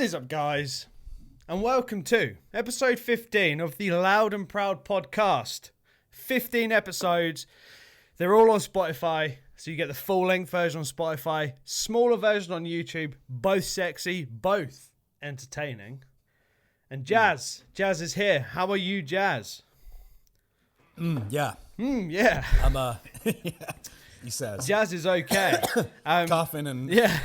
is up, guys? And welcome to episode 15 of the Loud and Proud podcast. 15 episodes. They're all on Spotify, so you get the full-length version on Spotify, smaller version on YouTube, both sexy, both entertaining. And Jazz is here. How are you, Jazz? Yeah. Yeah. I'm he says. Jazz is okay. Coughing and Yeah.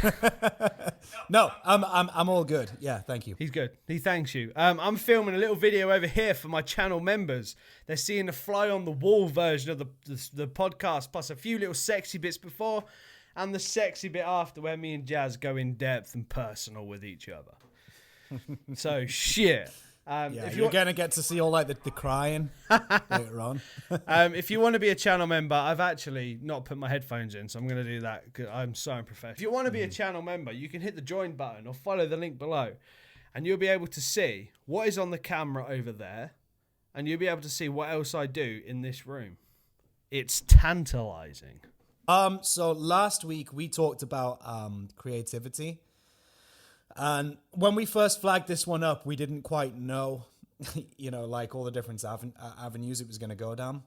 No, I'm all good. Yeah, thank you. He's good. He thanks you. I'm filming a little video over here for my channel members. They're seeing the fly on the wall version of the podcast, plus a few little sexy bits before and the sexy bit after, where me and Jazz go in depth and personal with each other. So shit. If you're gonna get to see all like the crying later on. If you want to be a channel member, I've actually not put my headphones in, so I'm going to do that because I'm so unprofessional. If you want to be a channel member, you can hit the join button or follow the link below, and you'll be able to see what is on the camera over there, and you'll be able to see what else I do in this room. It's tantalizing. So last week we talked about creativity. And when we first flagged this one up, we didn't quite know, like all the different avenues it was going to go down.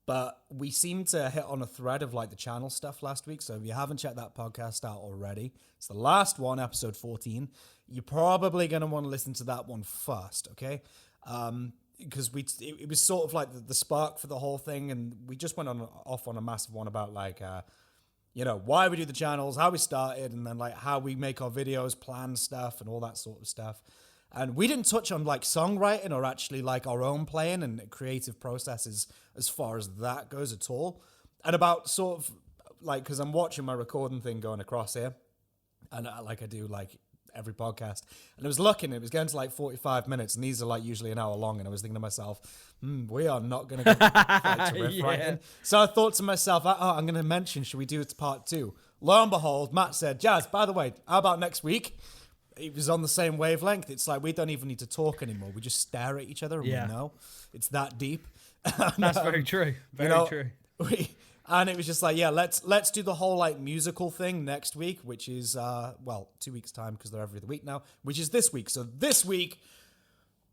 But we seemed to hit on a thread of like the channel stuff last week. So if you haven't checked that podcast out already, it's the last one, episode 14. You're probably going to want to listen to that one first, okay? Because it was sort of like the spark for the whole thing. And we just went off on a massive one about like... why we do the channels, how we started, and then like how we make our videos, plan stuff, and all that sort of stuff. And we didn't touch on like songwriting or actually like our own playing and creative processes as far as that goes at all. And about sort of like, because I'm watching my recording thing going across here, and like I do like every podcast, and I was looking, it was getting to like 45 minutes, and these are like usually an hour long, and I was thinking to myself, we are not going to go to riff writing. So I thought to myself, I'm going to mention, should we do it to part 2? Lo and behold, Matt said, Jazz, by the way, how about next week? It was on the same wavelength. It's like we don't even need to talk anymore. We just stare at each other and we know. It's that deep. That's very true. Very true. And it was just like, let's do the whole like musical thing next week, which is 2 weeks time because they're every other week now, which is this week. So this week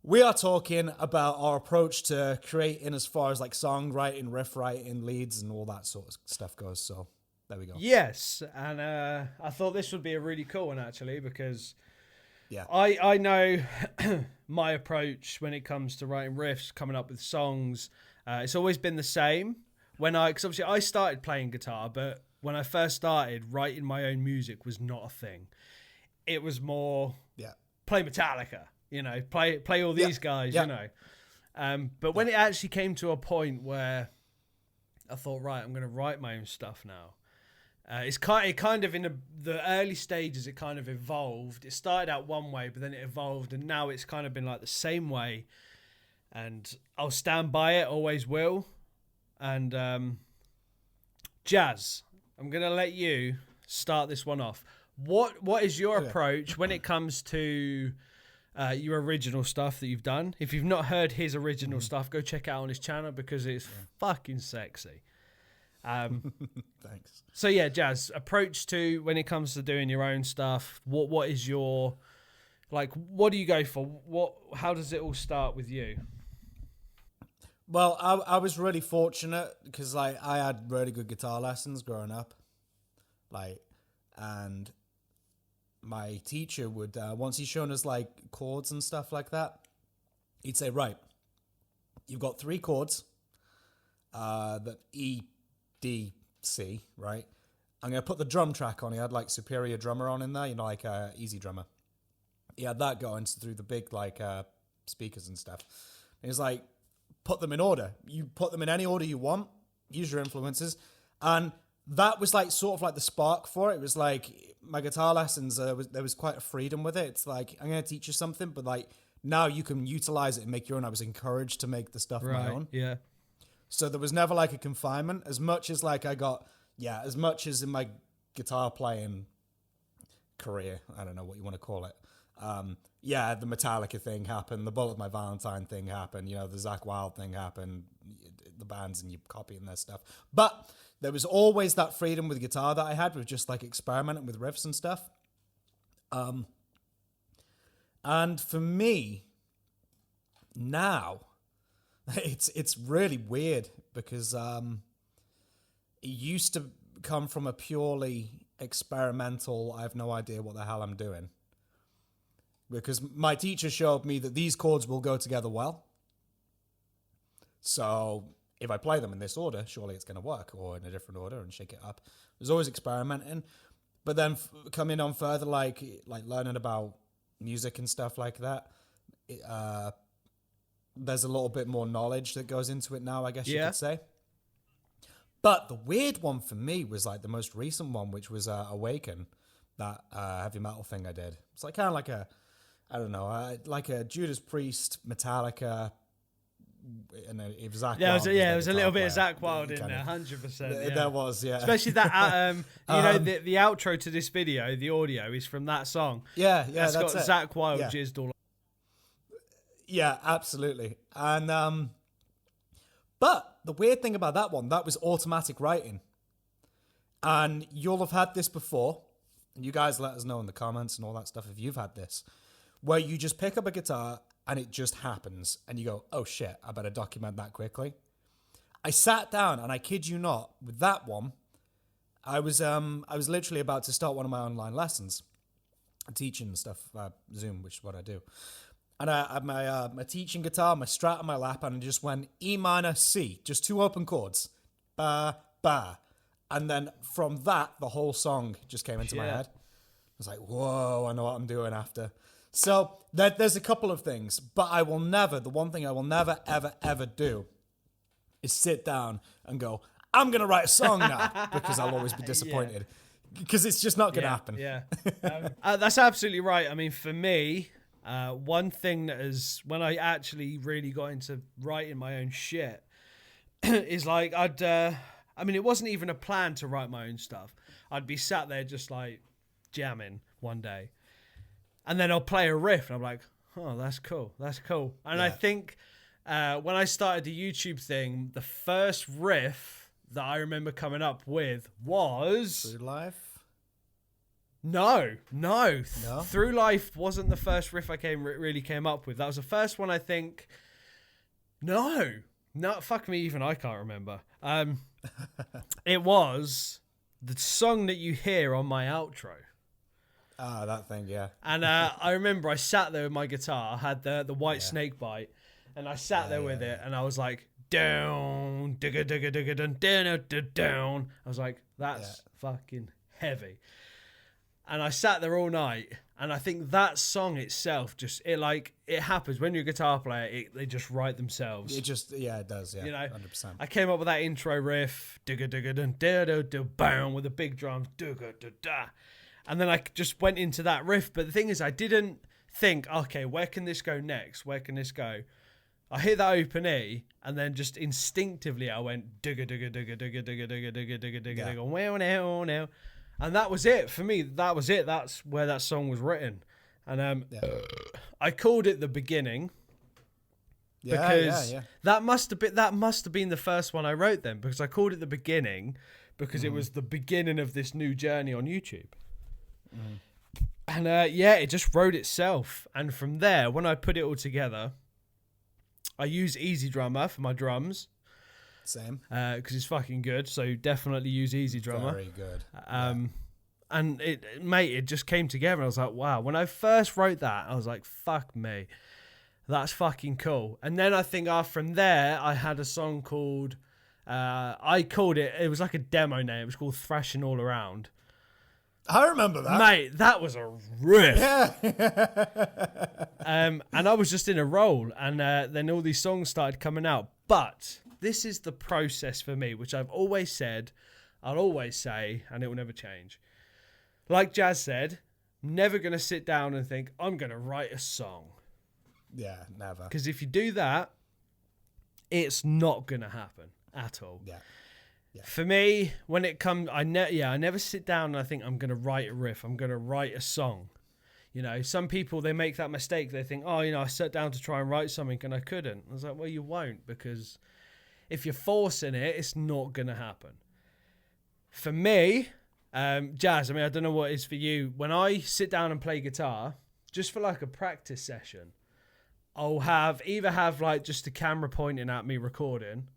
we are talking about our approach to creating as far as like songwriting, riff writing, leads, and all that sort of stuff goes. So there we go. Yes, and I thought this would be a really cool one actually because I know my approach when it comes to writing riffs, coming up with songs. It's always been the same. Because obviously I started playing guitar, but when I first started, writing my own music was not a thing. It was more play Metallica, play all these guys, But when it actually came to a point where I thought, right, I'm going to write my own stuff now. It kind of in the early stages, it kind of evolved. It started out one way, but then it evolved, and now it's kind of been like the same way. And I'll stand by it, always will. And Jazz, I'm going to let you start this one off. What is your approach when it comes to your original stuff that you've done? If you've not heard his original stuff, go check it out on his channel because it's fucking sexy. Thanks. So Jazz, approach to when it comes to doing your own stuff. What is your, like, what do you go for? How does it all start with you? Well, I was really fortunate because like I had really good guitar lessons growing up, and my teacher would once he's shown us like chords and stuff like that, he'd say, right, you've got 3 chords, that E, D, C, right? I'm gonna put the drum track on. He had like Superior Drummer on in there, like Easy Drummer. He had that going through the big like speakers and stuff. And he's like, put them in order. You put them in any order you want. Use your influences. And that was like sort of like the spark for it. It was like my guitar lessons, there was quite a freedom with it. It's like, I'm going to teach you something, but like now you can utilize it and make your own. I was encouraged to make the stuff my own. Yeah. So there was never like a confinement as much as like as much as in my guitar playing career, I don't know what you want to call it. The Metallica thing happened, the Bullet My Valentine thing happened, the Zakk Wylde thing happened, the bands and you copying their stuff. But there was always that freedom with guitar that I had with just like experimenting with riffs and stuff. And for me, now, it's really weird because it used to come from a purely experimental, I have no idea what the hell I'm doing. Because my teacher showed me that these chords will go together well. So if I play them in this order, surely it's going to work, or in a different order and shake it up. There's always experimenting. But then coming on further, like learning about music and stuff like that, there's a little bit more knowledge that goes into it now, I guess you could say. But the weird one for me was like the most recent one, which was Awaken, that heavy metal thing I did. It's like kind of like a, I don't know, like a Judas Priest, Metallica. And it was Zakk Wylde. There was a little bit of Zakk Wylde in there, 100%. There was, yeah. Especially that, the outro to this video, the audio is from that song. Yeah, that's got Zakk Wylde jizzed all over. Yeah, absolutely. And but the weird thing about that one, that was automatic writing. And you'll have had this before, and you guys let us know in the comments and all that stuff if you've had this, where you just pick up a guitar and it just happens, and you go, oh shit, I better document that quickly. I sat down, and I kid you not, with that one, I was literally about to start one of my online lessons, teaching and stuff, Zoom, which is what I do. And I had my teaching guitar, my Strat on my lap, and I just went E minor, C, just 2 open chords, ba, ba. And then from that, the whole song just came into my head. I was like, whoa, I know what I'm doing after. So there's a couple of things, but the one thing I will never, ever, ever do is sit down and go, I'm going to write a song now, because I'll always be disappointed. Because it's just not going to happen. Yeah. That's absolutely right. I mean, for me, one thing that is, when I actually really got into writing my own shit, is like it wasn't even a plan to write my own stuff. I'd be sat there just like jamming one day. And then I'll play a riff, and I'm like, oh, that's cool. And I think when I started the YouTube thing, the first riff that I remember coming up with was... Through Life? No. Through Life wasn't the first riff I really came up with. That was the first one, I think... No, fuck me, even I can't remember. It was the song that you hear on my outro. Ah, that thing, yeah. And I remember I sat there with my guitar, I had the white snake bite, and I sat there with it, and I was like, down, digga, digga, digga, dun, down, down. I was like, that's fucking heavy. And I sat there all night, and I think that song itself, it happens when you're a guitar player, they just write themselves. It does, yeah, 100%. I came up with that intro riff, digga, digga, dun, da, da, da, bam, with the big drums, digga, da, da. And then I just went into that riff. But the thing is, I didn't think, okay, where can this go next? Where can this go? I hit that open E, and then just instinctively I went, digga, digga, digga, digga, digga, digga, digga, digga, digga, digga, wow, now, now. And that was it. For me, that was it. That's where that song was written. And I called it The Beginning. Because that must have been the first one I wrote then. Because I called it The Beginning because it was the beginning of this new journey on YouTube. And it just wrote itself. And from there, when I put it all together, I use Easy Drummer for my drums. Same. Because it's fucking good. So definitely use Easy Drummer. Very good. And it just came together. I was like, wow. When I first wrote that, I was like, fuck me. That's fucking cool. And then I think from there, I had a song called, it was like a demo name. It was called Thrashing All Around. I remember that. Mate, that was a riff. Yeah. And I was just in a roll, and then all these songs started coming out. But this is the process for me, which I've always said, I'll always say, and it will never change. Like Jazz said, never going to sit down and think, I'm going to write a song. Yeah, never. Because if you do that, it's not going to happen at all. Yeah. Yeah. For me, when it comes, I never sit down and I think I'm going to write a riff. I'm going to write a song. You know, some people, they make that mistake. They think, I sat down to try and write something and I couldn't. I was like, well, you won't, because if you're forcing it, it's not going to happen. For me, Jazz, I don't know what it is for you. When I sit down and play guitar, just for like a practice session, I'll either have like just the camera pointing at me recording,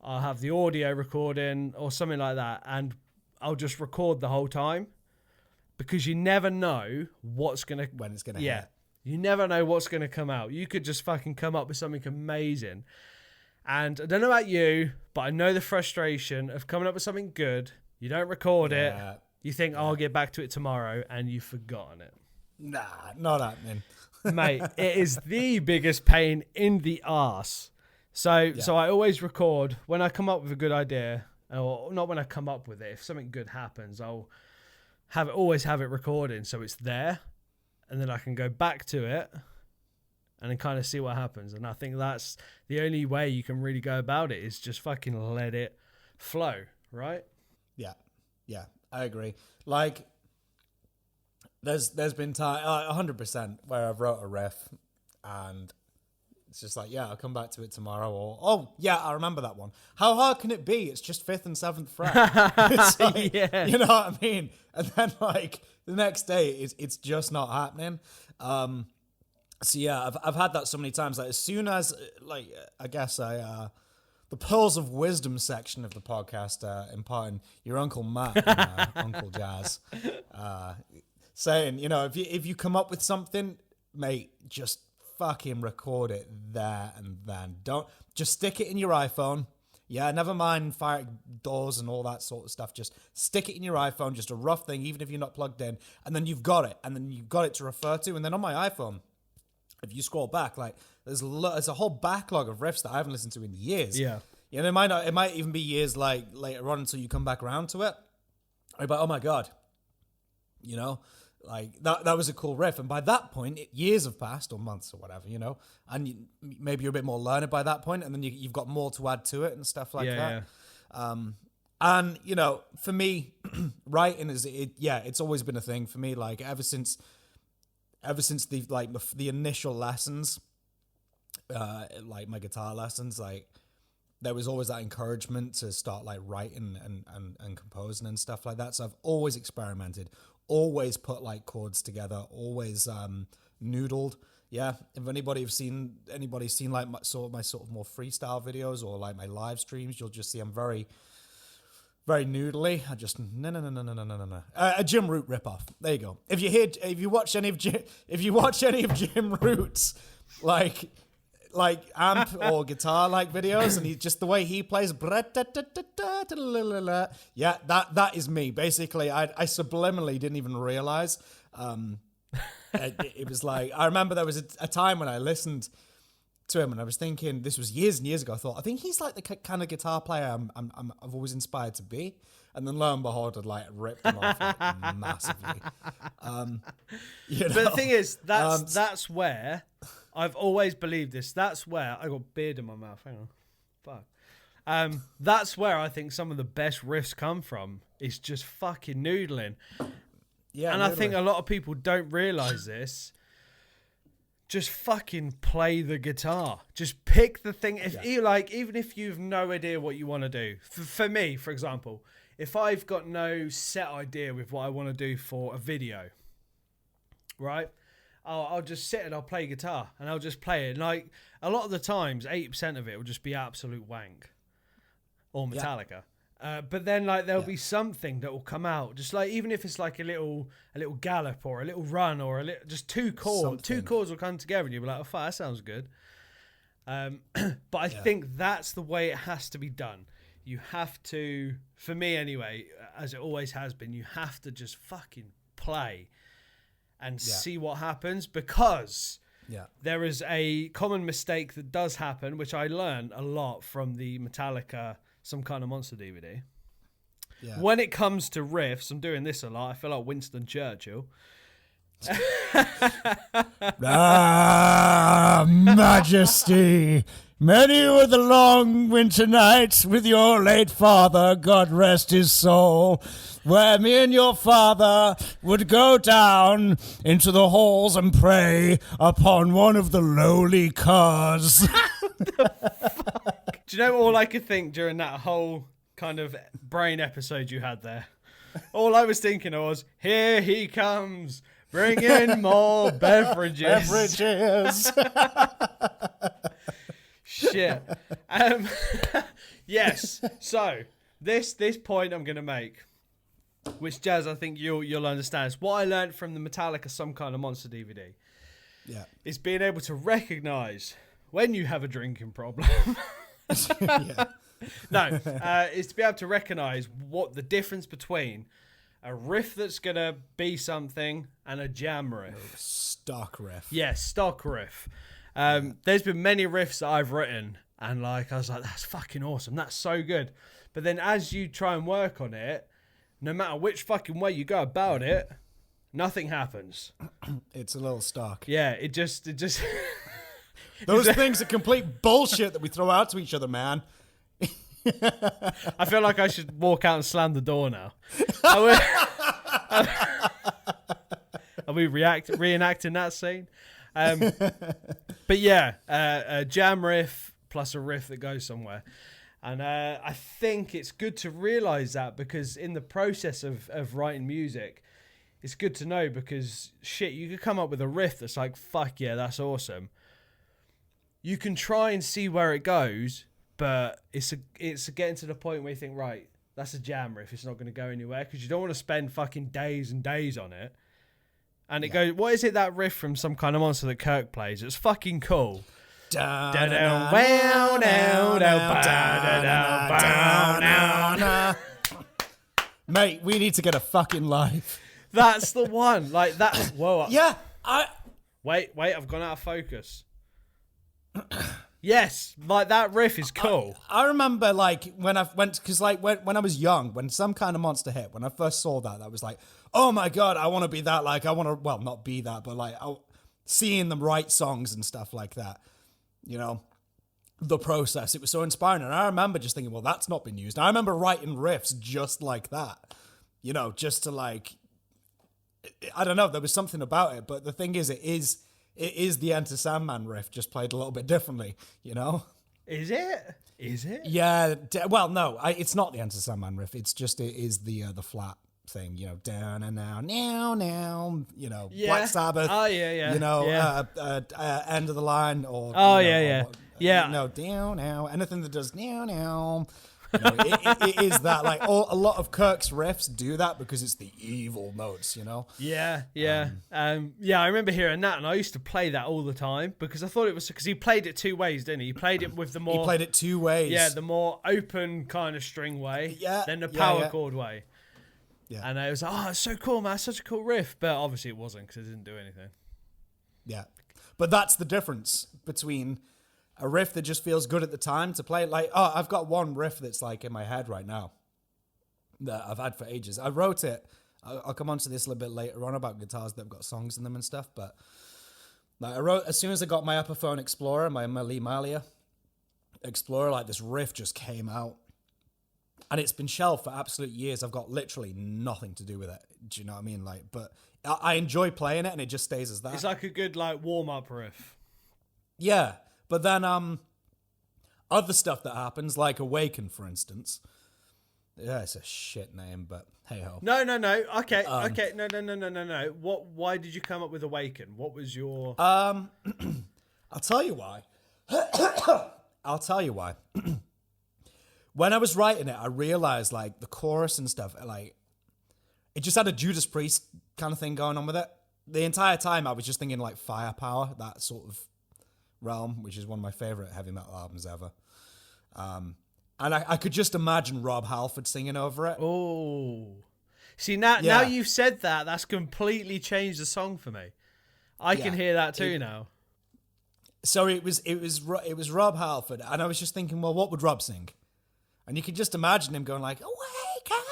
I'll have the audio recording or something like that, and I'll just record the whole time, because you never know when it's gonna hit. You never know what's gonna come out. You could just fucking come up with something amazing. And I don't know about you, but I know the frustration of coming up with something good. You don't record it. You think, I'll get back to it tomorrow, and you've forgotten it. Nah, not happening. Mate, it is the biggest pain in the arse. So I always record when I come up with a good idea, or not when I come up with it. If something good happens, I'll always have it recording so it's there, and then I can go back to it and then kind of see what happens. And I think that's the only way you can really go about it, is just fucking let it flow, right? Yeah, I agree. Like, there's been time, 100%, where I've wrote a riff and it's just like, I'll come back to it tomorrow, or, I remember that one. How hard can it be? It's just 5th and 7th fret. It's like, you know what I mean? And then, like, the next day, it's just not happening. So yeah, I've had that so many times. Like, as soon as, like, I guess the pearls of wisdom section of the podcast, imparting your Uncle Matt and Uncle Jazz, saying, if you come up with something, mate, just fucking record it there and then. Don't just stick it in your iPhone. Yeah, never mind fire doors and all that sort of stuff. Just stick it in your iPhone, just a rough thing, even if you're not plugged in, and then you've got it, and then you've got it to refer to. And then on my iPhone, if you scroll back, like, there's a whole backlog of riffs that I haven't listened to in years. Yeah. It might even be years, like, later on, until you come back around to it. But, oh my God, like, that was a cool riff. And by that point, years have passed, or months or whatever, and maybe you're a bit more learned by that point, and then you've got more to add to it and stuff like that. Yeah. And, for me, writing it's always been a thing for me. Like, ever since the initial lessons, like my guitar lessons, like, there was always that encouragement to start, like, writing and composing and stuff like that. So I've always experimented, always put, like, chords together, always noodled. Yeah, if anybody's seen like my sort of more freestyle videos, or like my live streams, you'll just see I'm very, very noodly. I just no. A Jim Root ripoff. There you go. If you watch any of Jim Root's like amp or guitar like videos, and just the way he plays, yeah, that is me. Basically, I subliminally didn't even realize. It was like, I remember there was a time when I listened to him and I was thinking, this was years and years ago, I think he's like the kind of guitar player I've always inspired to be. And then lo and behold, I'd like ripped him off like, massively. But the thing is, that's where I've always believed this. That's where I got beard in my mouth. Hang on, fuck. That's where I think some of the best riffs come from. Is just fucking noodling. Yeah, and I think a lot of people don't realize this. Just fucking play the guitar. Just pick the thing. Even if you've no idea what you want to do. For me, for example, if I've got no set idea with what I want to do for a video, right? I'll just sit and I'll play guitar and I'll just play it. And like, a lot of the times, 80% of it will just be absolute wank or Metallica. Yeah. But then, like, there'll be something that will come out, just like, even if it's like a little gallop or a little run or just two chords will come together, and you'll be like, oh fuck, that sounds good. But I think that's the way it has to be done. You have to, for me anyway, as it always has been, you have to just fucking play and see what happens, because there is a common mistake that does happen, which I learned a lot from the Metallica Some Kind of Monster DVD. Yeah. When it comes to riffs, I'm doing this a lot. I feel like Winston Churchill. Majesty, many were the long winter nights with your late father, God rest his soul, where me and your father would go down into the halls and pray upon one of the lowly cars. Do you know all I could think during that whole kind of brain episode you had there? All I was thinking was, here he comes, Bring in more beverages. Beverages. Shit. Yes. So this point I'm gonna make, which Jazz, I think you'll understand, is what I learned from the Metallica Some Kind of Monster DVD. Yeah. Is being able to recognize when you have a drinking problem. Yeah. No, is to be able to recognize what the difference between a riff that's gonna be something and a jam riff. Stock riff. Yeah, stock riff. There's been many riffs that I've written, and like I was like, that's fucking awesome, that's so good. But then as you try and work on it, no matter which fucking way you go about it, nothing happens. It's a little stock. Yeah, it just. Those things are complete bullshit that we throw out to each other, man. I feel like I should walk out and slam the door now. Are we reenacting that scene? But yeah, a jam riff plus a riff that goes somewhere. And I think it's good to realise that, because in the process of writing music, it's good to know, because shit, you could come up with a riff that's like, fuck yeah, that's awesome. You can try and see where it goes, but it's getting to the point where you think, right, that's a jam riff, it's not going to go anywhere, because you don't want to spend fucking days and days on it. And it goes, what is it, that riff from Some Kind of Monster that Kirk plays? It's fucking cool. Mate, we need to get a fucking live. That's the one. Like that. Whoa. Yeah. Wait, I've gone out of focus. Yes, like that riff is cool. I remember like when I went, because like when I was young, when Some Kind of Monster hit, when I first saw that was like, oh my God, I want to be that. Like I want to, well, not be that, but like seeing them write songs and stuff like that, you know, the process, it was so inspiring. And I remember just thinking, well, that's not been used. And I remember writing riffs just like that, you know, just to like, I don't know, there was something about it. But the thing is, it is the Enter Sandman riff, just played a little bit differently, you know? Is it? Is it? Yeah. Well, no, it's not the Enter Sandman riff. It's just, it is the flat thing, you know, down and now, you know, yeah. Black Sabbath. Oh, yeah. You know, yeah. End of the line, or oh, you know, yeah. Or, yeah. You know, down now, anything that does now. You know, it is that, like, a lot of Kirk's riffs do that because it's the evil notes, you know? Yeah. I remember hearing that, and I used to play that all the time because I thought it was, because he played it two ways, didn't he? He played it with the more... He played it two ways. Yeah, the more open kind of string way, then the power chord way. Yeah. And it was like, oh, it's so cool, man, it's such a cool riff. But obviously it wasn't, because it didn't do anything. Yeah. But that's the difference between a riff that just feels good at the time to play. Like, oh, I've got one riff that's like in my head right now that I've had for ages. I wrote it. I'll come on to this a little bit later on about guitars that have got songs in them and stuff. But like, I wrote, as soon as I got my Epiphone Explorer, my Lee Malia Explorer, like this riff just came out. And it's been shelved for absolute years. I've got literally nothing to do with it. Do you know what I mean? Like, but I enjoy playing it, and it just stays as that. It's like a good like warm-up riff. Yeah. But then other stuff that happens, like Awaken, for instance. Yeah, it's a shit name, but hey-ho. No. Okay. No. Why did you come up with Awaken? What was your... I'll tell you why. When I was writing it, I realized, like, the chorus and stuff, like, it just had a Judas Priest kind of thing going on with it. The entire time, I was just thinking, like, Firepower, that sort of realm, which is one of my favorite heavy metal albums ever. And I could just imagine Rob Halford singing over it. Oh. See, now you've said that, that's completely changed the song for me. I can hear that too now. So it was Rob Halford, and I was just thinking, well, what would Rob sing? And you could just imagine him going like, Awaken!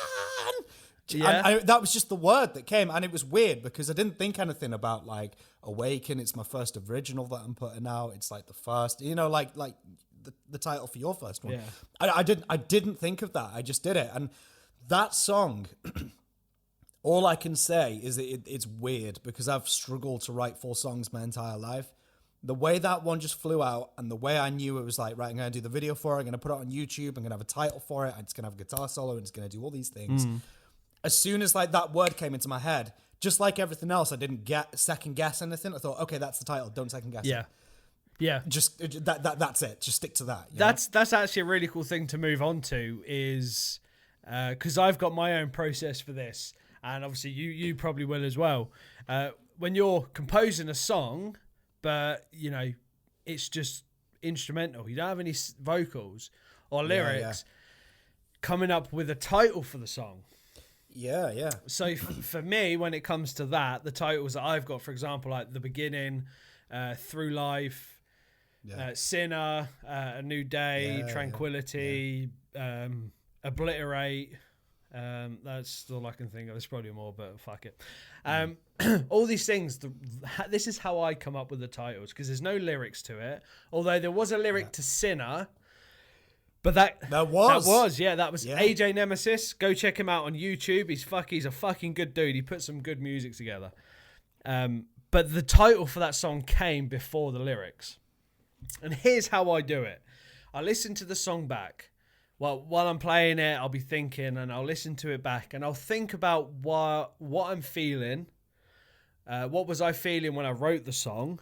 Yeah. And that was just the word that came. And it was weird because I didn't think anything about like Awaken. It's my first original that I'm putting out. It's like the first, you know, like the title for your first one. Yeah. I didn't think of that. I just did it. And that song, all I can say is that it's weird because I've struggled to write full songs my entire life. The way that one just flew out, and the way I knew it was like, right, I'm going to do the video for it, I'm going to put it on YouTube, I'm going to have a title for it, and it's going to have a guitar solo, and it's going to do all these things. As soon as like that word came into my head, just like everything else, I didn't second guess anything. I thought, okay, that's the title. Don't second guess it. Yeah. Just that's it. Just stick to that. That's actually a really cool thing to move on to is because I've got my own process for this, and obviously you probably will as well. When you're composing a song, but it's just instrumental, you don't have any vocals or lyrics, coming up with a title for the song. Yeah. So for me, when it comes to that, the titles that I've got, for example, like The Beginning, Through Life, Sinner, A New Day, Tranquility, Obliterate. That's all I can think of. There's probably more, but fuck it. All these things. This is how I come up with the titles because there's no lyrics to it. Although there was a lyric to Sinner, but that was AJ Nemesis. Go check him out on YouTube. He's a fucking good dude. He put some good music together. But the title for that song came before the lyrics. And here's how I do it. I listen to the song back. Well, while I'm playing it, I'll be thinking, and I'll listen to it back, and I'll think about what I'm feeling. What was I feeling when I wrote the song?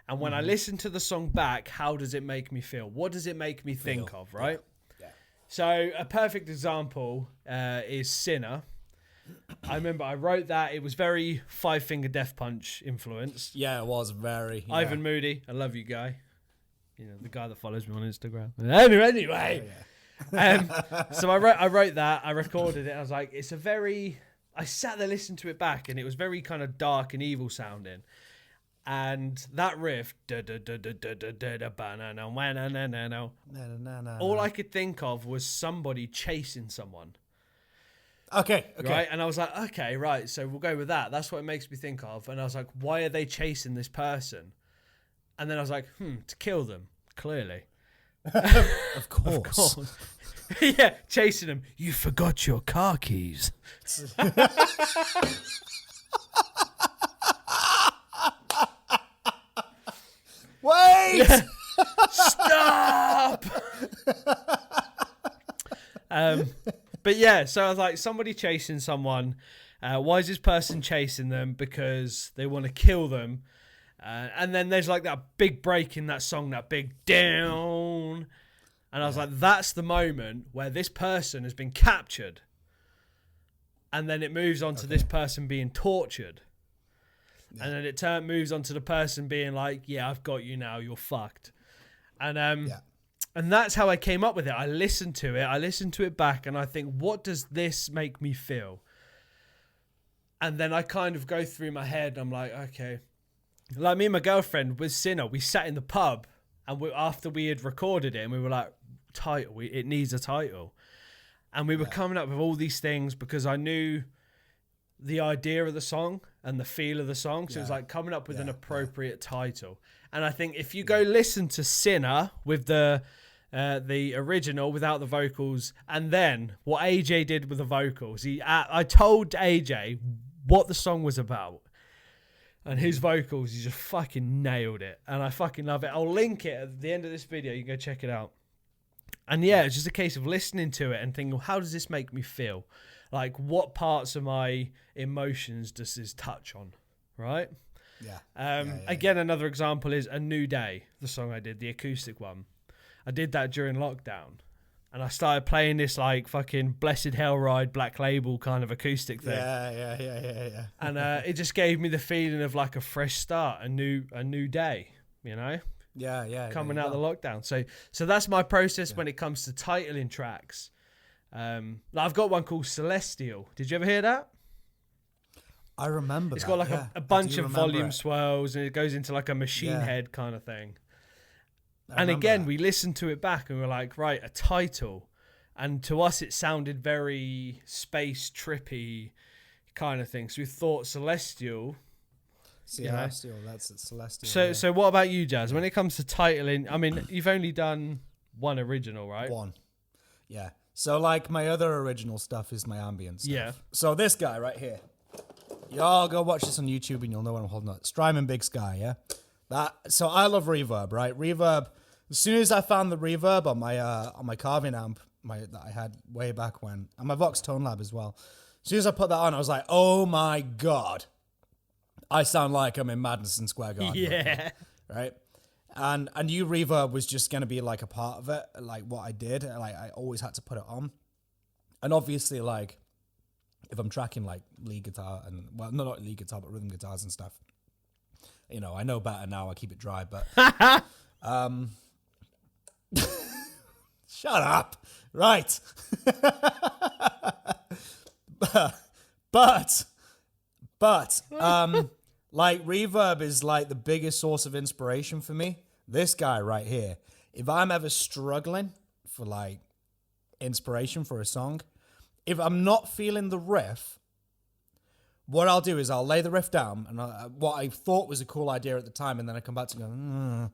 And when I listen to the song back, how does it make me feel? What does it make me think of, right? Yeah. So a perfect example is Sinner. I remember I wrote that. It was very Five Finger Death Punch influenced. Yeah, it was very. Yeah. Ivan Moody, I love you, guy. The guy that follows me on Instagram. Anyway. So I wrote that. I recorded it. I was like, I sat there listening to it back, and it was very kind of dark and evil sounding. And that riff, all I could think of was somebody chasing someone. Okay. Right? And I was like, okay, right, so we'll go with that. That's what it makes me think of. And I was like, why are they chasing this person? And then I was like, to kill them, clearly. Of course. Yeah, chasing them. You forgot your car keys. Wait! Stop! But yeah, so I was like, somebody chasing someone. Why is this person chasing them? Because they want to kill them. And then there's like that big break in that song, that big down. And I was like, that's the moment where this person has been captured. And then it moves on to this person being tortured. Yeah. And then it moves on to the person being like, yeah, I've got you now, you're fucked. And and that's how I came up with it. I listened to it back, and I think, what does this make me feel? And then I kind of go through my head, I'm like, okay. Like me and my girlfriend with Sinner, we sat in the pub, and after we had recorded it, and we were like, it needs a title. And we were coming up with all these things because I knew the idea of the song and the feel of the song. So it was like coming up with an appropriate title. And I think if you go listen to Sinner with the original without the vocals, and then what AJ did with the vocals, I told AJ what the song was about. And his vocals, he just fucking nailed it. And I fucking love it. I'll link it at the end of this video. You can go check it out. And yeah, it's just a case of listening to it and thinking, well, how does this make me feel? Like, what parts of my emotions does this touch on? Right? Yeah. Again, another example is A New Day, the song I did, the acoustic one. I did that during lockdown. And I started playing this like fucking Blessed Hell Ride Black Label kind of acoustic thing. Yeah. And it just gave me the feeling of like a fresh start, a new day, you know? Yeah. Coming out of the lockdown. So that's my process when it comes to titling tracks. I've got one called Celestial. Did you ever hear that? I remember It's got like a bunch of volume swells, and it goes into like a machine head kind of thing. And again, we listened to it back and we were like, right, a title. And to us, it sounded very space trippy kind of thing. So we thought Celestial. Celestial, that's it, Celestial. So what about you, Jazz? When it comes to titling, I mean, you've only done one original, right? One. Yeah. So like my other original stuff is my ambient stuff. Yeah. So this guy right here. Y'all go watch this on YouTube and you'll know what I'm holding up. Strymon Big Sky, yeah? So I love reverb, right? Reverb. As soon as I found the reverb on my carving amp that I had way back when, and my Vox Tone Lab as well. As soon as I put that on, I was like, oh my God, I sound like I'm in Madison Square Garden. Yeah. Right? And new reverb was just going to be like a part of it, like what I did. Like I always had to put it on. And obviously, like, if I'm tracking like lead guitar and, well, not lead guitar, but rhythm guitars and stuff, you know, I know better now. I keep it dry, but shut up. Right. but like reverb is like the biggest source of inspiration for me. This guy right here. If I'm ever struggling for like inspiration for a song, if I'm not feeling the riff, what I'll do is I'll lay the riff down, and what I thought was a cool idea at the time, and then I come back to go,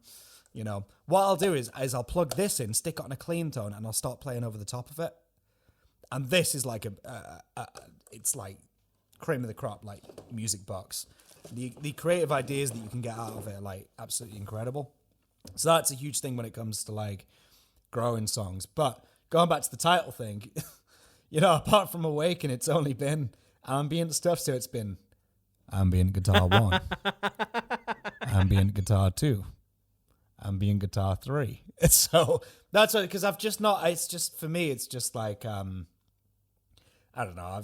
you know. What I'll do is I'll plug this in, stick it on a clean tone, and I'll start playing over the top of it. And this is like it's like cream of the crop, like music box. The creative ideas that you can get out of it are like absolutely incredible. So that's a huge thing when it comes to like growing songs. But going back to the title thing, you know, apart from Awaken, it's only been ambient stuff. So it's been ambient guitar 1, ambient guitar 2, ambient guitar 3. So that's what, because I've just not, it's just, for me, it's just like, I don't know.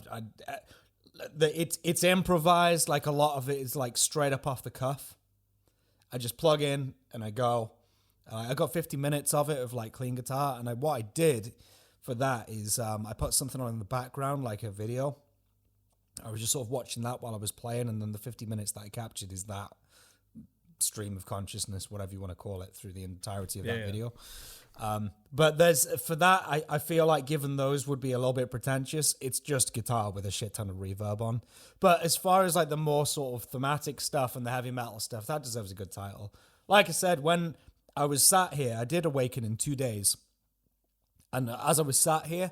It's improvised. Like a lot of it is like straight up off the cuff. I just plug in and I go. I got 50 minutes of it of like clean guitar. And what I did for that is I put something on in the background, like a video. I was just sort of watching that while I was playing, and then the 50 minutes that I captured is that stream of consciousness, whatever you want to call it, through the entirety of that video. But there's, for that, I feel like given those would be a little bit pretentious. It's just guitar with a shit ton of reverb on. But as far as like the more sort of thematic stuff and the heavy metal stuff, that deserves a good title. Like I said, when I was sat here, I did Awaken in 2 days. And as I was sat here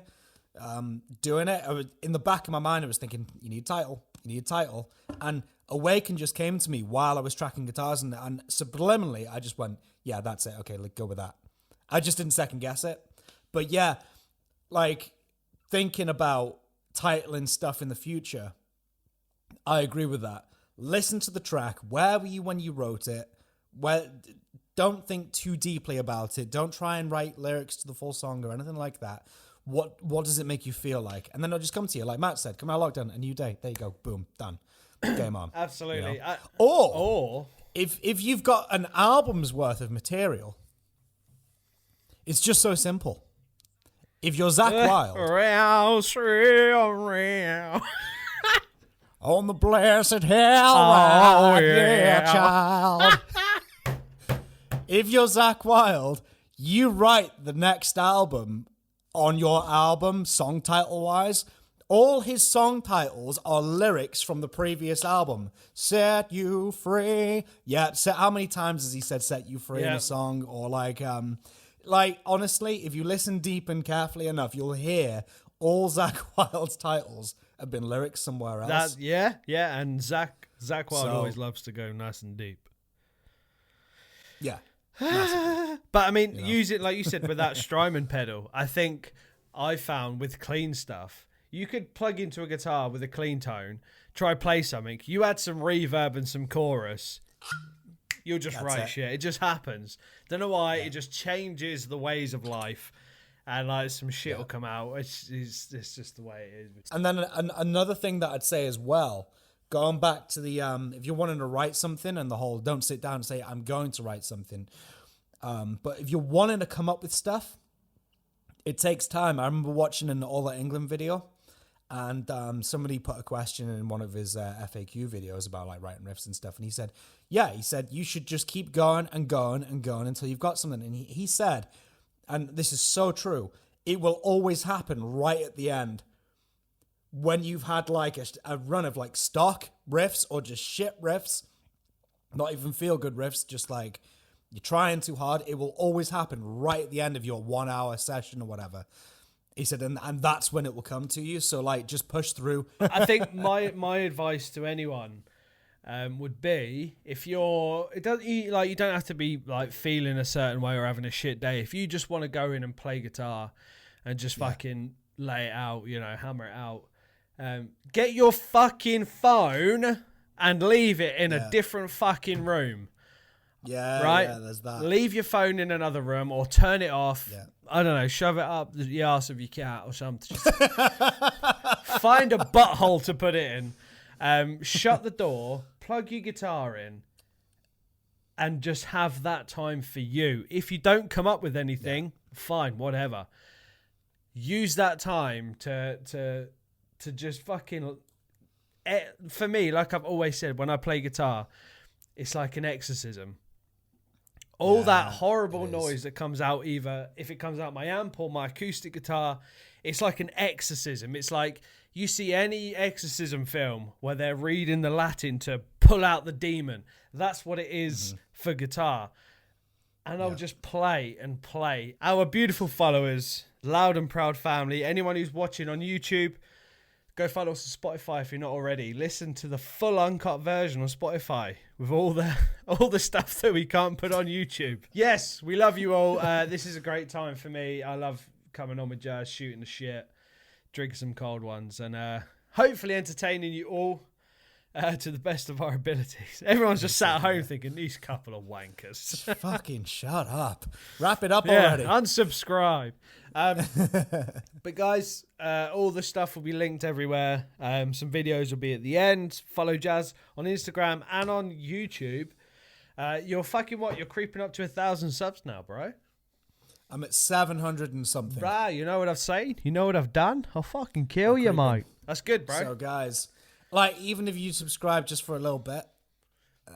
doing it, I was, in the back of my mind, I was thinking, you need a title. And Awaken just came to me while I was tracking guitars, and subliminally, I just went, yeah, that's it. Okay, let's go with that. I just didn't second guess it. But yeah, like thinking about titling stuff in the future, I agree with that. Listen to the track. Where were you when you wrote it? Don't think too deeply about it. Don't try and write lyrics to the full song or anything like that. What does it make you feel like? And then it'll just come to you. Like Matt said, come out lockdown, a new day. There you go. Boom. Done. Game on. Absolutely. You know? Or if you've got an album's worth of material, it's just so simple. If you're Zach Wilde. On the blessed hell. Oh, yeah, child. If you're Zach Wilde, you write the next album on your album, song title wise. All his song titles are lyrics from the previous album. Set you free. Yeah, how many times has he said set you free in a song? Or like honestly, if you listen deep and carefully enough, you'll hear all Zach Wilde's titles have been lyrics somewhere else. And Zach Wilde always loves to go nice and deep. Yeah. But I mean, use it like you said with that Strymon pedal. I think I found with clean stuff, you could plug into a guitar with a clean tone, try play something, you add some reverb and some chorus, you'll just write shit. It just happens. Don't know why. It just changes the ways of life, and like some shit will come out. It's just the way it is. And then another thing that I'd say as well, going back to the if you're wanting to write something and the whole don't sit down and say I'm going to write something, but if you're wanting to come up with stuff, it takes time. I remember watching an All That England video, and somebody put a question in one of his FAQ videos about like writing riffs and stuff, and he said you should just keep going and going and going until you've got something. And he said, and this is so true, it will always happen right at the end. When you've had like a run of like stock riffs or just shit riffs, not even feel good riffs, just like you're trying too hard, it will always happen right at the end of your 1 hour session or whatever. He said, and that's when it will come to you. So like, just push through. I think my advice to anyone would be, if you don't have to be like feeling a certain way or having a shit day. If you just want to go in and play guitar and just fucking lay it out, hammer it out. Get your fucking phone and leave it in a different fucking room. Yeah, right? Yeah, there's that. Leave your phone in another room or turn it off. Yeah. I don't know, shove it up the arse of your cat or something. Just find a butthole to put it in. Shut the door, plug your guitar in, and just have that time for you. If you don't come up with anything, fine, whatever. Use that time to just fucking... For me, like I've always said, when I play guitar, it's like an exorcism. All that horrible noise that comes out, either if it comes out my amp or my acoustic guitar, it's like an exorcism. It's like you see any exorcism film where they're reading the Latin to pull out the demon. That's what it is for guitar. And I'll just play and play. Our beautiful followers, Loud and Proud family, anyone who's watching on YouTube, go follow us on Spotify if you're not already. Listen to the full uncut version on Spotify with all the stuff that we can't put on YouTube. Yes, we love you all. This is a great time for me. I love coming on with Jazz, shooting the shit, drinking some cold ones, and hopefully entertaining you all to the best of our abilities. Everyone's just sat at home thinking, these couple of wankers. Fucking shut up. Wrap it up already. Unsubscribe. But guys, all the stuff will be linked everywhere. Some videos will be at the end. Follow Jazz on Instagram and on YouTube. You're fucking what? You're creeping up to 1,000 subs now, bro. I'm at 700 and something. Bro, you know what I've said? You know what I've done? I'll fucking kill you, mate. That's good, bro. So guys, like, even if you subscribe just for a little bit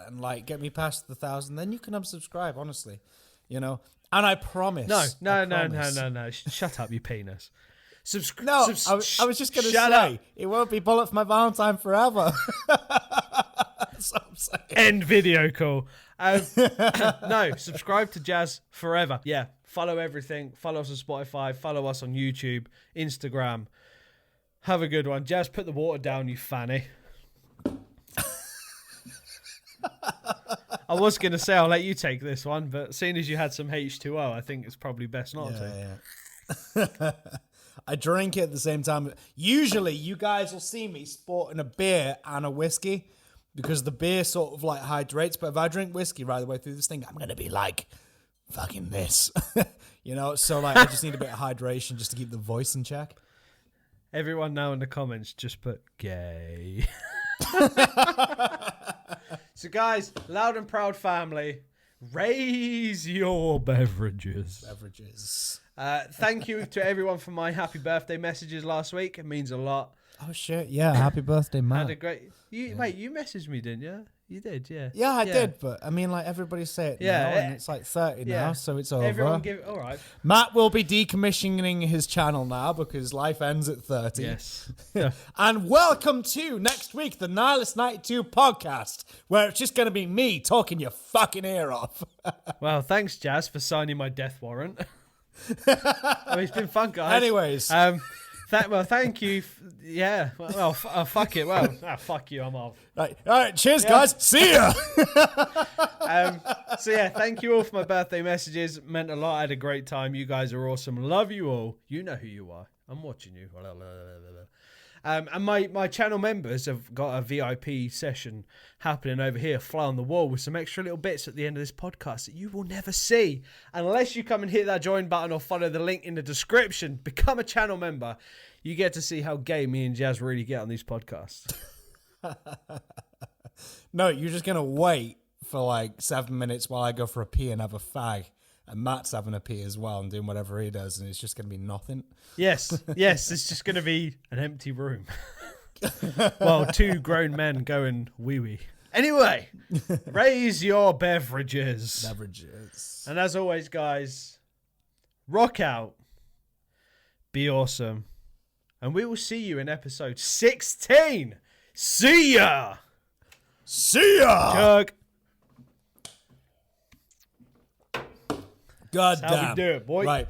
and like get me past the 1,000, then you can unsubscribe, honestly, you know. And I promise. No. Shut up, you penis. I was just going to say, it won't be Bullet for My Valentine forever. That's what I'm saying. End video call. No, subscribe to Jazz forever. Yeah, follow everything. Follow us on Spotify. Follow us on YouTube, Instagram. Have a good one. Jazz, put the water down, you fanny. I was going to say I'll let you take this one, but seeing as you had some H2O, I think it's probably best not to. Yeah. I drink it at the same time. Usually, you guys will see me sporting a beer and a whiskey because the beer sort of like hydrates. But if I drink whiskey right the way through this thing, I'm going to be like, fucking this. You know? So, like, I just need a bit of hydration just to keep the voice in check. Everyone now in the comments just put gay. So guys, Loud and Proud family, raise your beverages. Thank you to everyone for my happy birthday messages last week. It means a lot. Oh shit, yeah, happy birthday, man. Had a great... Wait, you messaged me, didn't you? You did, yeah. Yeah, I did, but I mean, like, everybody say it now, and it's like 30 now, so it's over. Everyone all right. Matt will be decommissioning his channel now because life ends at 30. Yes. And welcome to next week, the Nihilist 92 podcast, where it's just going to be me talking your fucking ear off. Well, thanks, Jazz, for signing my death warrant. It's been fun, guys. Anyways. Thank you. Fuck it. Well, fuck you. I'm off. Right. All right. Cheers, guys. See ya. Thank you all for my birthday messages. It meant a lot. I had a great time. You guys are awesome. Love you all. You know who you are. I'm watching you. And my channel members have got a VIP session happening over here, fly on the wall, with some extra little bits at the end of this podcast that you will never see unless you come and hit that join button or follow the link in the description. Become a channel member. You get to see how gay me and Jazz really get on these podcasts. No, you're just going to wait for like 7 minutes while I go for a pee and have a fag. And Matt's having a pee as well and doing whatever he does, and it's just going to be nothing. Yes, it's just going to be an empty room. Well, two grown men going wee-wee. Anyway, raise your beverages. And as always, guys, rock out. Be awesome. And we will see you in episode 16. See ya! Chug. God That's damn. how we do it, boy. Right.